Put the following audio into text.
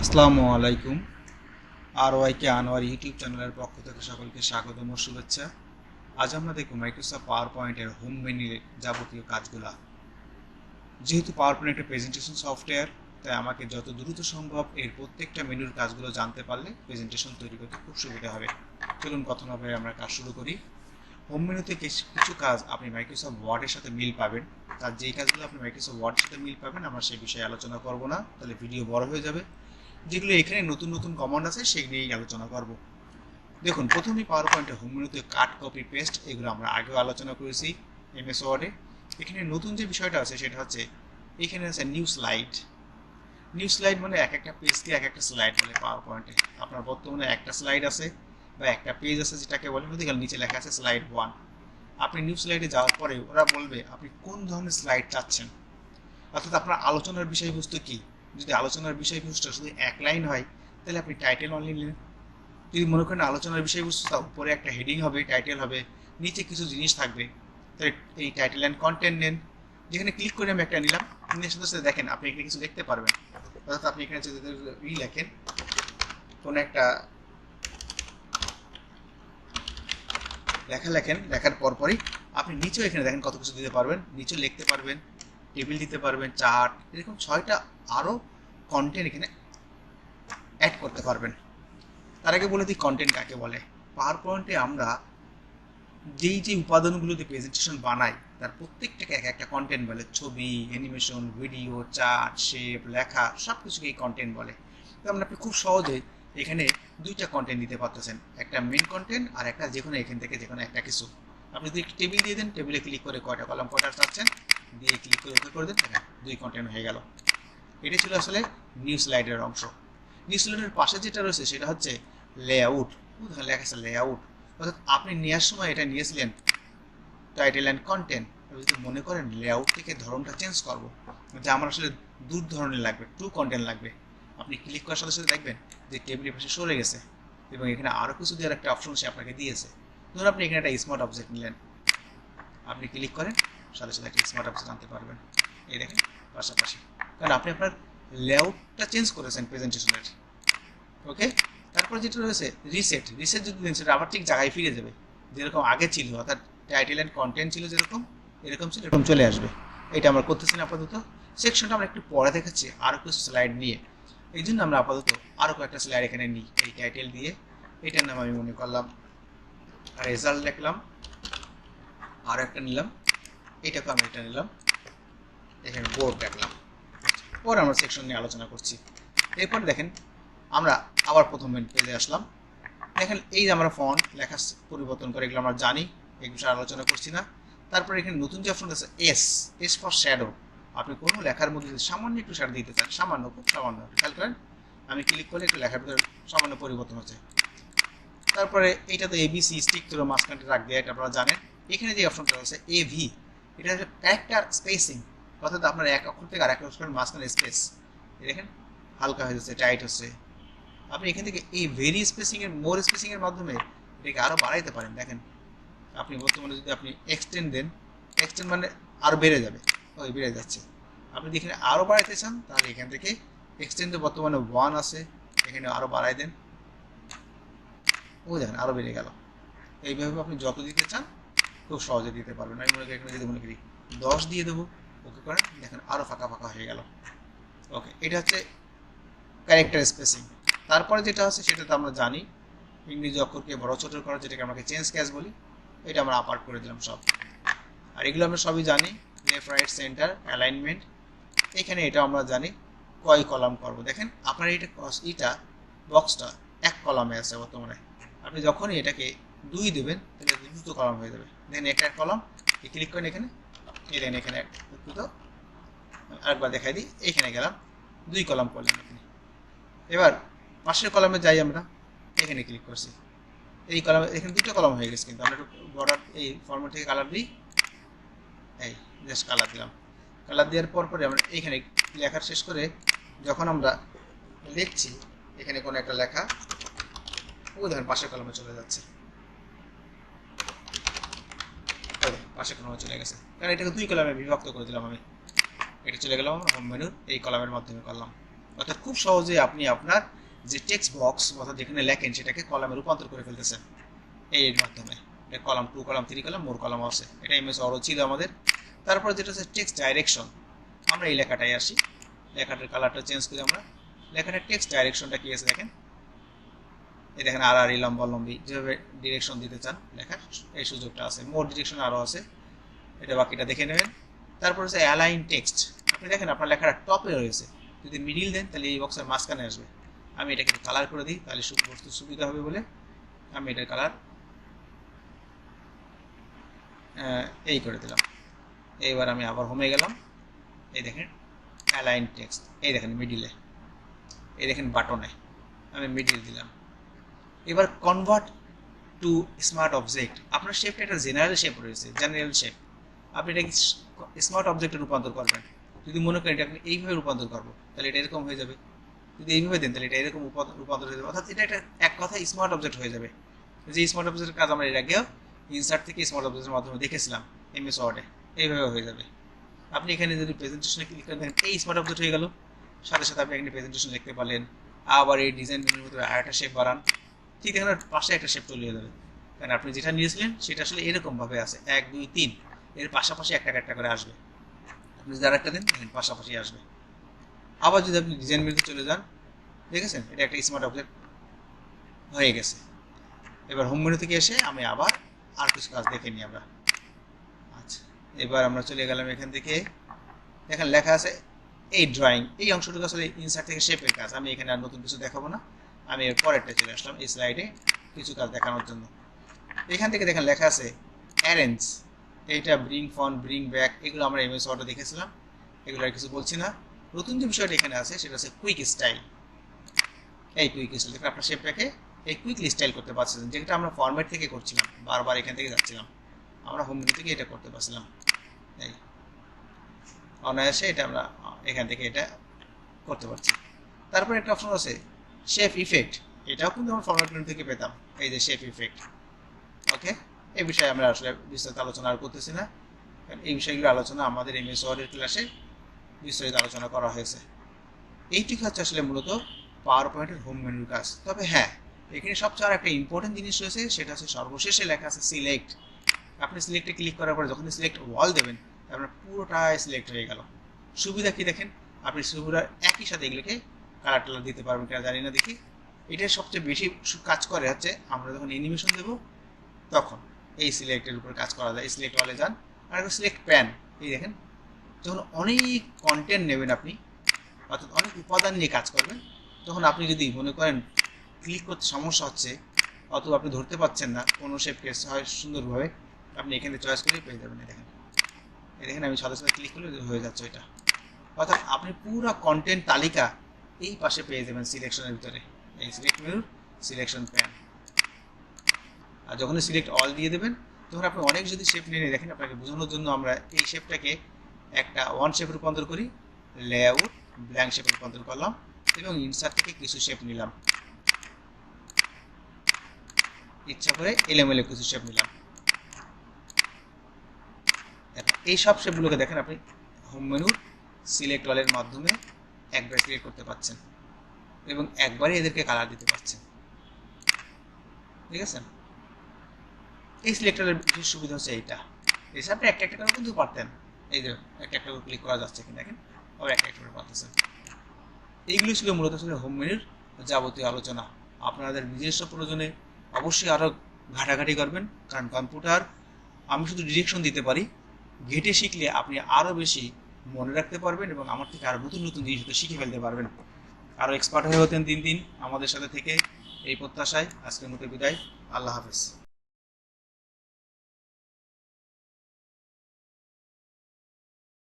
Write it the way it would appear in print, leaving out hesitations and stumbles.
আসসালামু আলাইকুম। আর ওয়াইকে আনোয়ার ইউটিউব চ্যানেলের পক্ষ থেকে সকলকে স্বাগতম ও শুভেচ্ছা। আজ আমরা দেখব মাইক্রোসফট পাওয়ার পয়েন্টের হোম মেনুর যাবতীয় কাজগুলা। যেহেতু পাওয়ার পয়েন্ট একটা প্রেজেন্টেশন সফটওয়্যার, তাই আমাকে যত দ্রুত সম্ভব এর প্রত্যেকটা মেনুর কাজগুলো জানতে পারলে প্রেজেন্টেশন তৈরি করতে খুব সুবিধা হবে। চলুন কথা না বলে আমরা কাজ শুরু করি। হোম মেনুতে কিছু কাজ আপনি মাইক্রোসফট ওয়ার্ডের সাথে মিল পাবেন। তার যেই কাজগুলো আপনি মাইক্রোসফট ওয়ার্ডের সাথে মিল পাবেন আমরা সেই বিষয়ে আলোচনা করব না, তাহলে ভিডিও বড় হয়ে যাবে। যেগুলো এখানে নতুন নতুন কমান্ড আছে সেই নিয়েই আলোচনা করব। দেখুন, প্রথমেই পাওয়ার পয়েন্টের হোম মেনুতে কাট, কপি, পেস্ট এগুলো আমরা আগেও আলোচনা করেছি এমএস ওয়ার্ডে। এখানে নতুন যে বিষয়টা আছে সেটা হচ্ছে এখানে আছে নিউ স্লাইড। নিউ স্লাইড মানে এক একটা পেজকে এক একটা স্লাইড বলে পাওয়ার পয়েন্টে। আপনার বর্তমানে একটা স্লাইড আছে বা একটা পেজ আছে যেটাকে বলে, দেখেন নিচে লেখা আছে স্লাইড 1। আপনি নিউ স্লাইডে যাওয়ার পরে ওরা বলবে আপনি কোন ধরনের স্লাইড চাচ্ছেন, অর্থাৎ আপনার আলোচনার বিষয়বস্তু কি। যদি আলোচনার বিষয়বস্তু শুধু এক লাইন হয় তাহলে আপনি টাইটেল অনলি নেন। যদি মনে করেন আলোচনার বিষয়বস্তু তার উপরে একটা হেডিং হবে, টাইটেল হবে, নিচে কিছু জিনিস থাকবে, তাহলে এই টাইটেল অ্যান্ড কন্টেন্ট নেন। যেখানে ক্লিক করে আমি একটা নিলাম, নিয়ে সাথে সাথে দেখেন আপনি এখানে কিছু দেখতে পারবেন। অর্থাৎ আপনি এখানে যদি লেখেন কোনো একটা লেখেন, লেখার পরপরই আপনি নিচেও এখানে দেখেন কত কিছু দিতে পারবেন। নিচেও লিখতে পারবেন, টেবিল দিতে পারবেন, চার্ট, এরকম 6টা আরও কন্টেন্ট এখানে অ্যাড করতে পারবেন। তার আগে বলে দিই কন্টেন্ট কাকে বলে। পাওয়ার পয়েন্টে আমরা যে উপাদানগুলো দিয়ে প্রেজেন্টেশন বানাই তার প্রত্যেকটাকে এক একটা কন্টেন্ট বলে। ছবি, অ্যানিমেশন, ভিডিও, চার্ট, শেপ, লেখা সব কিছুকে এই কন্টেন্ট বলে। যেমন আপনি খুব সহজে এখানে দুইটা কন্টেন্ট দিতে পারতেছেন, একটা মেন কন্টেন্ট আর একটা যে কোনো এখান থেকে যে কোনো একটা কিছু। আপনি যদি টেবিল দিয়ে দেন, টেবিলে ক্লিক করে কয়টা কলাম কয়টা চাচ্ছেন দিয়ে ক্লিক করে ওকে করে দেন, দুই কন্টেন্ট হয়ে গেল। এটি ছিল আসলে নিউ স্লাইডের অংশ। নিউ স্লাইডের পাশে যেটা রয়েছে সেটা হচ্ছে লেআউট। লেখা আছে লেআউট, অর্থাৎ আপনি নেওয়ার সময় এটা নিয়েছিলেন টাইটেল অ্যান্ড কন্টেন্ট। যদি মনে করেন লেআউট থেকে ধরনটা চেঞ্জ করবো, যে আমার আসলে দু ধরনের লাগবে, টু কন্টেন্ট লাগবে, আপনি ক্লিক করার সাথে সাথে দেখবেন যে টেবিলের পাশে সরে গেছে এবং এখানে আরও কিছু দেওয়ার একটা অপশন সে আপনাকে দিয়েছে। ধরুন আপনি এখানে একটা স্মার্ট অবজেক্ট নিলেন, আপনি ক্লিক করেন সাথে সাথে একটা স্মার্ট অবজেক্ট আনতে পারবেন। এই দেখেন পাশাপাশি, কারণ আপনি আপনার লেআউটটা চেঞ্জ করেছেন প্রেজেন্টেশনের। ওকে, তারপর যেটা রয়েছে রিসেট। রিসেট যদি দেন সেটা আবার ঠিক জায়গায় ফিরে যাবে যেরকম আগে ছিল, অর্থাৎ টাইটেল অ্যান্ড কন্টেন্ট ছিল যেরকম এরকম ছিল এরকম চলে আসবে। এটা আমরা করতেছি না আপাতত। সেকশনটা আমরা একটু পরে দেখাচ্ছি আরও কিছু স্লাইড নিয়ে। এই জন্য আমরা আপাতত আরও কয়েকটা স্লাইড এখানে নিই। এই টাইটেল দিয়ে এটার নাম আমি মনে করলাম রেজাল্ট, লিখলাম, আরও একটা নিলাম, এটাকে আমি এটা নিলাম, এখানে বোর্ড রাখলাম। পরে আমরা সেকশন নিয়ে আলোচনা করছি। এরপর দেখেন আমরা আবার প্রথম পেজে আসলাম। দেখেন এই যে আমরা ফন্ট লেখা পরিবর্তন করে, এগুলো আমরা জানি, এই বিষয়ে আলোচনা করছি না। তারপর এখানে নতুন যে অপশন আছে এস, এস ফর শ্যাডো। আপনি কোনো লেখার মধ্যে যদি সামান্য একটু শ্যাডো দিতে চান, সামান্য, খুব সামান্য, খেয়াল করেন আমি ক্লিক করলে একটু লেখার ভিতরে সামান্য পরিবর্তন হচ্ছে। তারপরে এইটাতে এবিসি স্টিক করে মাঝখানটা রাখ দেয়, এটা আপনারা জানেন। এখানে যে অপশনটা আছে এভি, এটা হচ্ছে ক্যারেক্টার স্পেসিং, অর্থাৎ আপনার এক অক্ষর থেকে আর এক অক্ষরের মাঝখানে স্পেস দেখেন হালকা হয়ে যাচ্ছে, টাইট হচ্ছে। আপনি এখান থেকে এই ভেরি স্পেসিং এর, মোর স্পেসিং এর মাধ্যমে এটাকে আরো বাড়াইতে পারেন। দেখেন আপনি বর্তমানে যদি আপনি এক্সটেন্ড দেন, এক্সটেন্ড মানে আরো বেড়ে যাবে, ওই বেড়ে যাচ্ছে। আপনি যদি এখানে আরো বাড়াইতে চান তাহলে এখান থেকে এক্সটেন্ডে বর্তমানে 1 আছে, এখানে আরো বাড়াই দেন, ও দেখেন আরো বেড়ে গেল। এইভাবে আপনি যত দিতে চান খুব সহজে দিতে পারবেন। আমি মনে করি এখানে যদি মনে করি 10 দিয়ে দেবো, ওকে করেন, দেখেন আরো ফাঁকা ফাঁকা হয়ে গেল। ওকে, এটা হচ্ছে ক্যারেক্টার স্পেসিং। তারপরে যেটা আছে সেটা তো আমরা জানি, ইংরেজি অক্ষরকে বড় ছোট করা, যেটাকে আমরা চেঞ্জ ক্যাশ বলি, এটা আমরা আপার করে দিলাম সব। আর এগুলো আমরা সবই জানি, লেফট রাইট সেন্টার অ্যালাইনমেন্ট। এখানে এটা আমরা জানি কয় কলাম করব। দেখেন আপনার এটা বক্সটা এক কলামে আছে বর্তমানে, আপনি যখনই এটাকে 2 দেবেন তাহলে 2 কলাম হয়ে যাবে। দেখেন একটা কলাম, ক্লিক করেন এখানে, এই দেখেন এখানে দুটো, আরেকবার দেখাই দিই, এখানে গেলাম 2 কলাম করলেন আপনি। এবার পাশের কলামে যাই, আমরা এখানে ক্লিক করছি, এই কলামে এখানে 2টা কলাম হয়ে গেছে। কিন্তু আমরা একটু বর্ডার এই ফরম্যাট থেকে কালার দিই, এই জাস্ট কালার দিলাম। কালার দেওয়ার পরে আমরা এইখানে লেখার শেষ করে যখন আমরা লিখছি এখানে কোনো একটা লেখা, ও দেখেন পাশের কলামে চলে যাচ্ছে, পাশের কলামে চলে গেছে, কারণ এটাকে 2 কলামে বিভক্ত করে দিলাম আমি। এটা চলে গেলাম আমরা হোম মেনুর এই কলামের মাধ্যমে করলাম। অর্থাৎ খুব সহজে আপনি আপনার যে টেক্সট বক্স অর্থাৎ যেখানে লেখেন সেটাকে কলামে রূপান্তর করে ফেলতেছেন এর মাধ্যমে। এটা কলাম 2 কলাম 3 কলাম 4 কলাম আছে, এটা এমএস ওয়ার্ড ছিল আমাদের। তারপর যেটা হচ্ছে টেক্সট ডাইরেকশন, আমরা এই লেখাটাই আসি, লেখাটার কালারটা চেঞ্জ করে আমরা লেখাটার টেক্সট ডাইরেকশনটা কি আছে দেখেন, এই দেখেন আর আর লম্বালম্বি যেভাবে ডিরেকশন দিতে চান লেখার এই সুযোগটা আছে, মোর ডিরেকশন আরও আছে, এটা বাকিটা দেখে নেবেন। তারপর হচ্ছে অ্যালাইন টেক্সট, আপনি দেখেন আপনার লেখাটা টপে রয়েছে, যদি মিডিল দেন তাহলে এই বক্সের মাঝখানে আসবে। আমি এটাকে কালার করে দিই তাহলে বস্তু সুবিধা হবে বলে আমি এটার কালার এই করে দিলাম। এইবার আমি আবার হোমে গেলাম, এই দেখেন অ্যালাইন টেক্সট, এই দেখেন মিডিলে, এই দেখেন বাটনে আমি মিডিল দিলাম। এবার কনভার্ট টু স্মার্ট অবজেক্ট, আপনার শেপটা একটা জেনারেল শেপ রয়েছে, জেনারেল শেপ, আপনি এটাকে স্মার্ট অবজেক্টে রূপান্তর করবেন। যদি মনে করেন এটা আপনি এইভাবে রূপান্তর করবো তাহলে এটা এরকম হয়ে যাবে, যদি এইভাবে দেন তাহলে এটা এরকম রূপান্তর হয়ে যাবে, অর্থাৎ এটা একটা এক কথায় স্মার্ট অবজেক্ট হয়ে যাবে। যে স্মার্ট অবজেক্টের কাজ আমরা এর আগেও ইনসার্ট থেকে স্মার্ট অবজেক্টের মাধ্যমে দেখেছিলাম এমএস ওয়ার্ডে, এইভাবে হয়ে যাবে। আপনি এখানে যদি প্রেজেন্টেশনে ক্লিক করেন দেখেন এই স্মার্ট অবজেক্ট হয়ে গেল, সাথে সাথে আপনি এখানে প্রেজেন্টেশন লিখতে পারলেন। আবার এই ডিজাইন মেনুর ভিতরে আরেকটা শেপ বাড়ান, ঠিক এখানে পাশে একটা শেপ চলে যাবে, কারণ আপনি যেটা নিয়েছিলেন সেটা আসলে এরকমভাবে আছে 1 2 3 এর পাশাপাশি একটা একটা করে আসবে, আপনি যদি আরেকটা দেন দেখেন পাশাপাশি আসবে। আবার যদি আপনি ডিজাইন মেনুতে চলে যান দেখেছেন এটা একটা স্মার্ট অবজেক্ট হয়ে গেছে। এবার হোম মেনু থেকে এসে আমি আবার আর কিছু কাজ দেখে নিই আমরা। আচ্ছা, এবার আমরা চলে গেলাম এখান থেকে, দেখেন লেখা আছে এই ড্রয়িং, এই অংশটুকু আসলে ইনসার্ট থেকে শেপের কাজ, আমি এখানে আর নতুন কিছু দেখাবো না, আমি এর পরেরটা চলে আসলাম এই স্লাইডে কিছু কাজ দেখানোর জন্য। এখান থেকে দেখেন লেখা আছে অ্যারেঞ্জ, এইটা ব্রিং ফন ব্রিং ব্যাক, এগুলো আমরা এমএস ওয়ার্ডে দেখেছিলাম, এগুলো আর কিছু বলছি না। নতুন যে বিষয়টা এখানে আছে সেটা হচ্ছে কুইক স্টাইল, এই কুইক স্টাইল দেখেন আপনার শেপটাকে এই কুইকলি স্টাইল করতে পারছেন, যেটা আমরা ফরম্যাট থেকে করছিলাম, বারবার এখান থেকে যাচ্ছিলাম, আমরা হোম মেনু থেকে এটা করতে পারছিলাম, এই অনায়াসে এটা আমরা এখান থেকে এটা করতে পারছি। তারপর একটা অপশন আছে শেপ ইফেক্ট, এটাও কিন্তু আমরা ফরম্যাট মেনু থেকে পেতাম, এই যে শেপ ইফেক্ট। ওকে, এই বিষয়ে আমরা আসলে বিস্তারিত আলোচনা আর করতেছি না, কারণ এই বিষয়গুলো আলোচনা আমাদের এমএস ওয়ার্ডের ক্লাসে বিস্তারিত আলোচনা করা হয়েছে। এইটুকু হচ্ছে আসলে মূলত পাওয়ার পয়েন্টের হোম মেনুর কাজ। তবে হ্যাঁ, এখানে সবচেয়ে আর একটা ইম্পর্টেন্ট জিনিস রয়েছে, সেটা হচ্ছে সর্বশেষে লেখা আছে সিলেক্ট। আপনি সিলেক্টে ক্লিক করার পরে যখন সিলেক্ট ওয়াল দেবেন আপনার পুরোটাই সিলেক্ট হয়ে গেল। সুবিধা কি দেখেন, আপনি সুবিধা একই সাথে এগুলোকে কালার টালার দিতে পারবেন কিনা জানি না, দেখি এটা সবচেয়ে বেশি কাজ করে হচ্ছে আমরা যখন অ্যানিমেশন দেবো তখন এই সিলেক্টের উপর কাজ করা যায়। সিলেক্ট ওয়ালে যান আর সিলেক্ট প্যান, এই দেখেন যখন অনেক কন্টেন্ট নেবেন আপনি, অর্থাৎ অনেক উপাদান নিয়ে কাজ করবেন, তখন আপনি যদি মনে করেন ক্লিক করতে সমস্যা হচ্ছে অথবা আপনি ধরতে পারছেন না কোনো শেপকে হয় সুন্দরভাবে, আপনি এখানে চয়েস করে পেয়ে যাবেন। এই দেখেন আমি সাথে সাথে ক্লিক করলে হয়ে যাচ্ছে এটা, অর্থাৎ আপনি পুরো কন্টেন্ট তালিকা এই পাশে পেয়ে যাবেন সিলেকশনের ভিতরে, এই সিলেক্ট মেনুর সিলেকশন প্যান। আর যখন সিলেক্ট অল দিয়ে দেবেন তখন আপনি অনেক যদি শেপ নিয়ে দেখেন, আপনাকে বোঝানোর জন্য আমরা এই শেপটাকে একটা ওয়ান শেপে রূপান্তর করি, লেআউট ব্ল্যাঙ্ক শেপে রূপান্তর করলাম এবং ইনসার্ট থেকে কিছু শেপ নিলাম, ইচ্ছা করে এলোমেলো কিছু শেপ নিলাম। এই সব শেপগুলোকে দেখেন আপনি হোম মেনুর সিলেক্ট অলের মাধ্যমে একবার সিলেক্ট করতে পারছেন এবং একবারই এদেরকে কালার দিতে পারছেন, ঠিক আছে। এই সিলেক্টরের বিশেষ সুবিধা হচ্ছে এইটা, এসে আপনি একটা একটা করে কিন্তু পারতেন, এই যে একটা একটা করে ক্লিক করা যাচ্ছে কিনা দেখেন, আবার একটা একটা করে পারতেছেন। এইগুলো ছিল মূলত হোম মেনুর যাবতীয় আলোচনা। আপনাদের নিজস্ব প্রয়োজনে অবশ্যই আরও ঘাটাঘাটি করবেন, কারণ কম্পিউটার আমি শুধু ডিরেকশন দিতে পারি, ঘেটে শিখলে আপনি আরও বেশি মনে রাখতে পারবেন এবং আমার থেকে আরও নতুন নতুন জিনিস শিখে ফেলতে পারবেন, আরও এক্সপার্ট হয়ে হতেন দিন দিন আমাদের সাথে থেকে। এই প্রত্যাশায় আজকের মতো বিদায়, আল্লাহ হাফেজ।